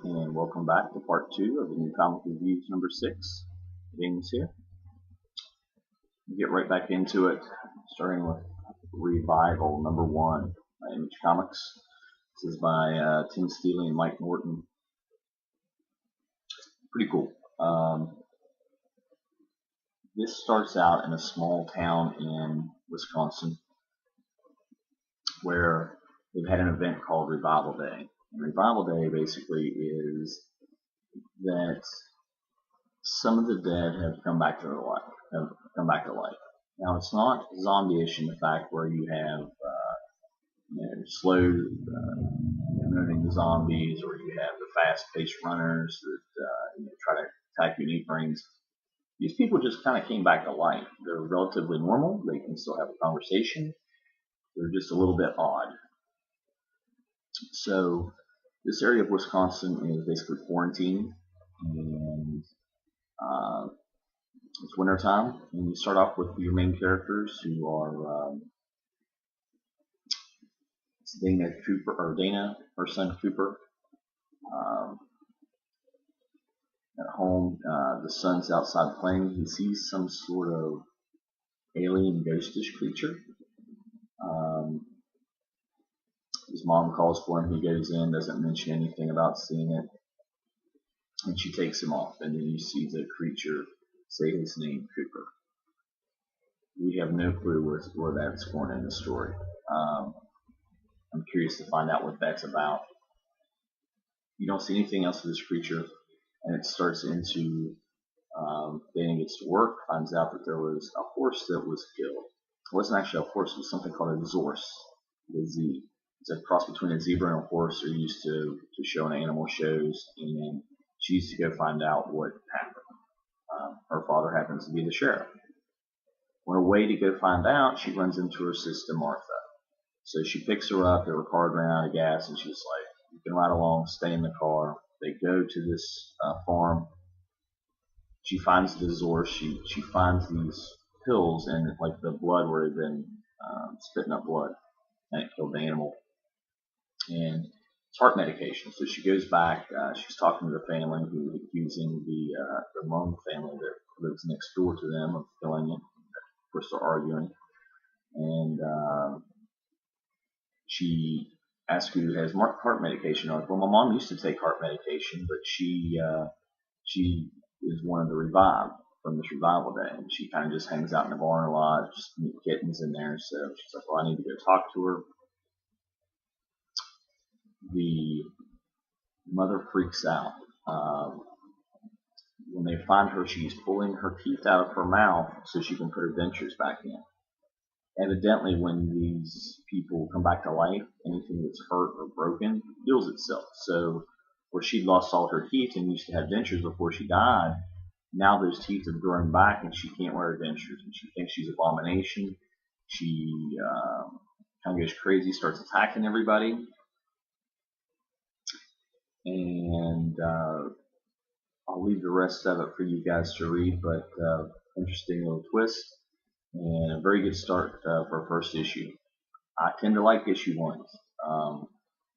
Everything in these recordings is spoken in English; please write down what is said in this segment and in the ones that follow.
and welcome back to part 2 of the New Comic Reviews number 6. James here. We'll get right back into it, starting with Revival number 1 by Image Comics. This is by Tim Steele and Mike Norton. Pretty cool. This starts out in a small town in Wisconsin where they've had an event called Revival Day. And Revival Day basically is that some of the dead have come back to life. Now it's not zombie-ish in the fact where you have slow moving zombies, or you have the fast-paced runners that try to attack you and eat brains. These people just kind of came back to life. They're relatively normal. They can still have a conversation. They're just a little bit odd. So this area of Wisconsin is basically quarantined, and it's winter time. And you start off with your main characters, who are Dana, her son Cooper. At home, the son's outside playing. He sees some sort of alien, ghostish creature. His mom calls for him. He goes in, doesn't mention anything about seeing it, and she takes him off. And then you see the creature say his name, Cooper. We have no clue where that's going in the story. I'm curious to find out what that's about. You don't see anything else of this creature, and it starts into Dana gets to work, finds out that there was a horse that was killed. It wasn't actually a horse, it was something called a zorse, the Z. It's a cross between a zebra and a horse. They're used to show in animal shows, and she used to go find out what happened. Her father happens to be the sheriff. On her way to go find out, she runs into her sister Martha. So she picks her up. Her car ran out of gas, and she's like, "You can ride along, stay in the car." They go to this farm. She finds the Zorse. She finds these pills and like the blood where it had been spitting up blood, and it killed the animal. And it's heart medication. So she goes back. She's talking to the family, who is accusing the Moan family that lives next door to them of killing it. Of course, they're arguing, and she asks who has heart medication. I'm like, well, my mom used to take heart medication, but she is one of the revived from this Revival Day, and she kind of just hangs out in the barn a lot, just meet kittens in there. So she's like, well, I need to go talk to her. The mother freaks out. When they find her, she's pulling her teeth out of her mouth so she can put her dentures back in. Evidently, when these people come back to life, anything that's hurt or broken heals itself. So where she'd lost all her teeth and used to have dentures before she died, now those teeth have grown back and she can't wear her dentures. And she thinks she's an abomination. She kind of goes crazy, starts attacking everybody. And I'll leave the rest of it for you guys to read, but interesting little twist. And a very good start for a first issue. I tend to like issue 1s,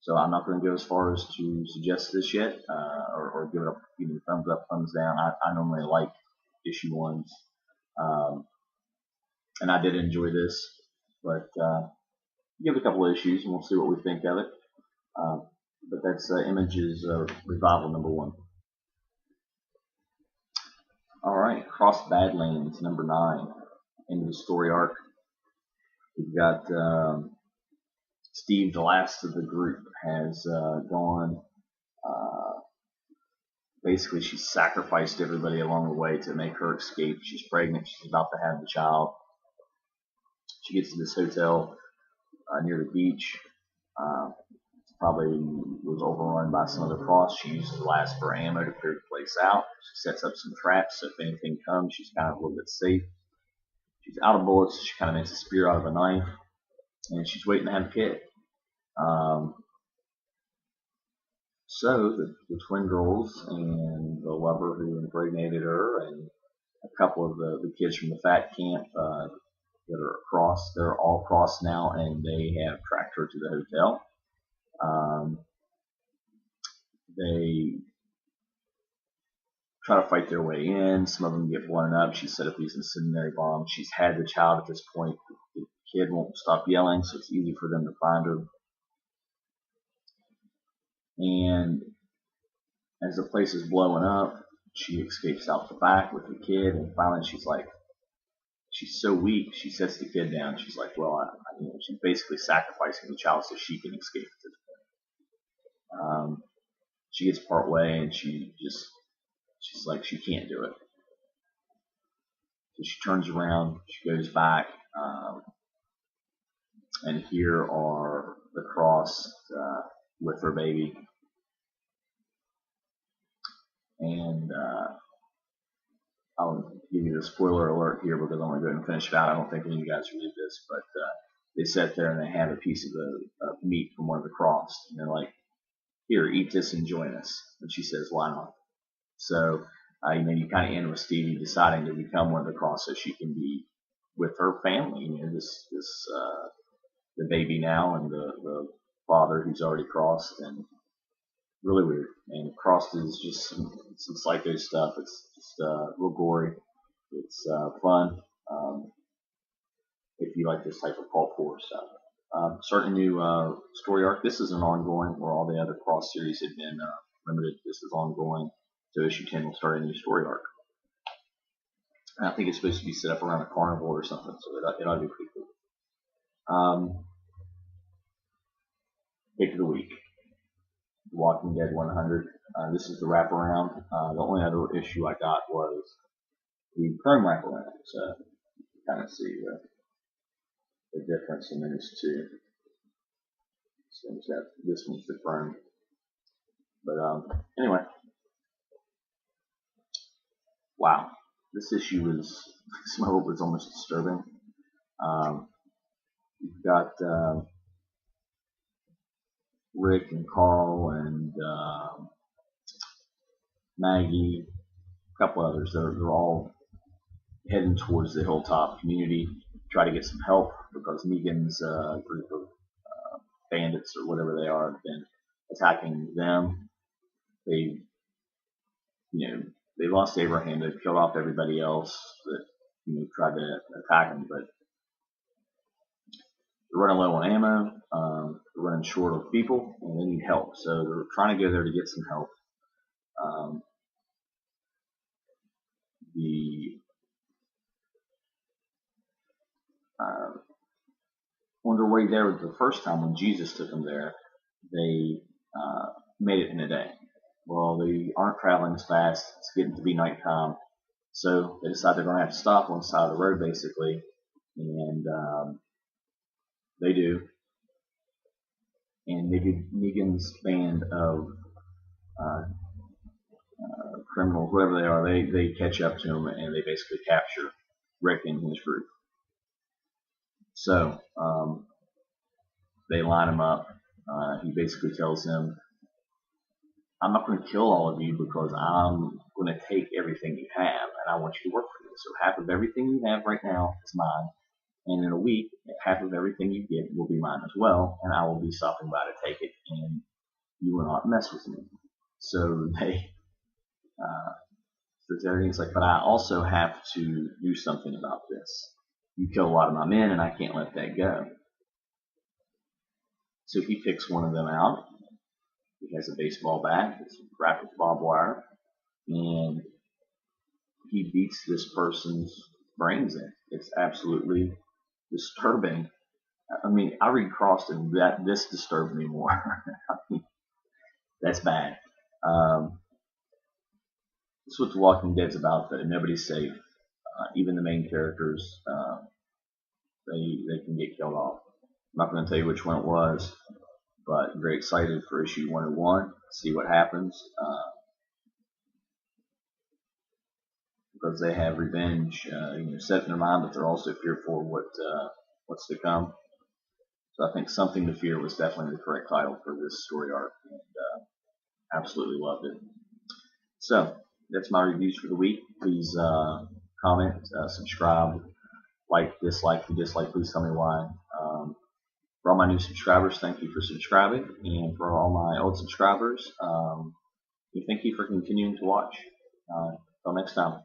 so I'm not going to go as far as to suggest this yet, or give it a thumbs up, thumbs down. I normally like issue 1s, and I did enjoy this, but give it a couple of issues and we'll see what we think of it. But that's Image's Revival number 1. All right, Cross Badlands number 9. Into the story arc. We've got Steve, the last of the group, has gone. Basically, she sacrificed everybody along the way to make her escape. She's pregnant. She's about to have the child. She gets to this hotel near the beach. Probably was overrun by some other frost. She uses the last of her ammo to clear the place out. She sets up some traps so if anything comes, she's kind of a little bit safe. She's out of bullets. She kind of makes a spear out of a knife, and she's waiting to have a kid. So the twin girls and the lover who impregnated her, and a couple of the kids from the fat camp that are across, they're all crossed now, and they have tracked her to the hotel. They try to fight their way in. Some of them get blown up. She set up these incendiary bombs. She's had the child at this point. The kid won't stop yelling, so it's easy for them to find her. And as the place is blowing up, she escapes out the back with the kid. And finally, she's so weak. She sets the kid down. She's like, well, she's basically sacrificing the child so she can escape at this point. She gets part way, and she's like, she can't do it. So she turns around, she goes back, and here are the cross with her baby. And I'll give you the spoiler alert here because I'm going to go ahead and finish it out. I don't think any of you guys read this, but they sit there and they have a piece of meat from one of the cross, and they're like, here, eat this and join us. And she says, why not? So, you kind of end with Stevie deciding to become one of the cross so she can be with her family. The baby now and the father who's already crossed, and really weird. And crossed is just some psycho stuff. It's just real gory. It's fun if you like this type of cult horror stuff. Starting a new story arc. This is an ongoing, where all the other cross series had been limited. This is ongoing. So issue 10 will start a new story arc. And I think it's supposed to be set up around a carnival or something, so it ought to be pretty cool. Pick of the week. Walking Dead 100. This is the wraparound. The only other issue I got was the Chrome wraparound. So you kind of see the difference in those two. So this one's the Chrome. But anyway. Wow. This issue some of it was almost disturbing. You've got Rick and Carl and Maggie, a couple others. They're all heading towards the hilltop community, try to get some help because Negan's group of bandits or whatever they are have been attacking them. They lost Abraham. They've killed off everybody else that tried to attack him, but they're running low on ammo. They're running short of people, and they need help. So they're trying to go there to get some help. On their way there the first time when Jesus took them there, they made it in a day. Well, they aren't traveling as fast. It's getting to be nighttime. So they decide they're going to have to stop on the side of the road, basically. And they do. And Negan's band of criminals, whatever they are, they catch up to him and they basically capture Rick and his group. So they line him up. He basically tells them, I'm not going to kill all of you because I'm going to take everything you have and I want you to work for me. So half of everything you have right now is mine. And in a week, half of everything you get will be mine as well. And I will be stopping by to take it. And you will not mess with me. So everything's like, but I also have to do something about this. You kill a lot of my men and I can't let that go. So he picks one of them out. He has a baseball bat. It's wrapped with barbed wire. And he beats this person's brains in. It's absolutely disturbing. I mean, I read Crossed and this disturbed me more. I mean, that's bad. That's what The Walking Dead's about, that nobody's safe. Even the main characters, they can get killed off. I'm not going to tell you which one it was, but I'm very excited for issue 101, see what happens. Because they have revenge set in their mind, but they're also fearful of what's to come. So I think Something to Fear was definitely the correct title for this story arc, and absolutely loved it. So that's my reviews for the week. Please comment, subscribe, like, dislike. If you dislike, please tell me why. For all my new subscribers, thank you for subscribing, and for all my old subscribers, We thank you for continuing to watch. Until next time.